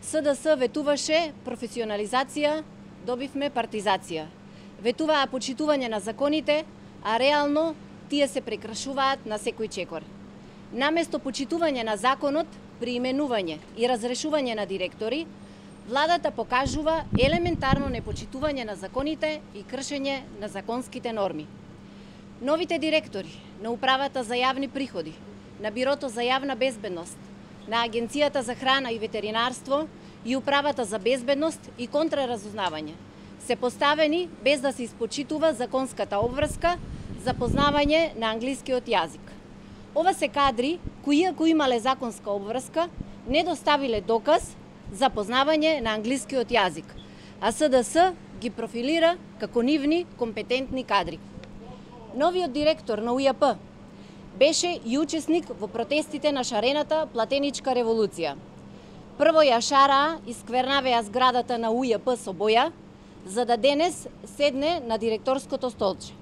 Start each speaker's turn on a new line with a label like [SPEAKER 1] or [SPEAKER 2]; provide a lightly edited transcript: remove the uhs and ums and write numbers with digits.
[SPEAKER 1] СДС ветуваше професионализација, добивме партизација. Ветуваа почитување на законите, а реално тие се прекрашуваат на секој чекор. Наместо почитување на законот при именување и разрешување на директори, владата покажува елементарно непочитување на законите и кршење на законските норми. Новите директори на Управата за јавни приходи, на Бирото за јавна безбедност, на Агенцијата за храна и ветеринарство и Управата за безбедност и контраразузнавање се поставени без да се испочитува законската обврска за познавање на англискиот јазик. Ова се кадри кои, ако имале законска обврска, не доставиле доказ за познавање на англискиот јазик, а СДС ги профилира како нивни компетентни кадри. Новиот директор на УЈП беше и учесник во протестите на шарената платеничка револуција. Прво ја шараа и сквернавеа зградата на УЈП со боја, за да денес седне на директорското столче.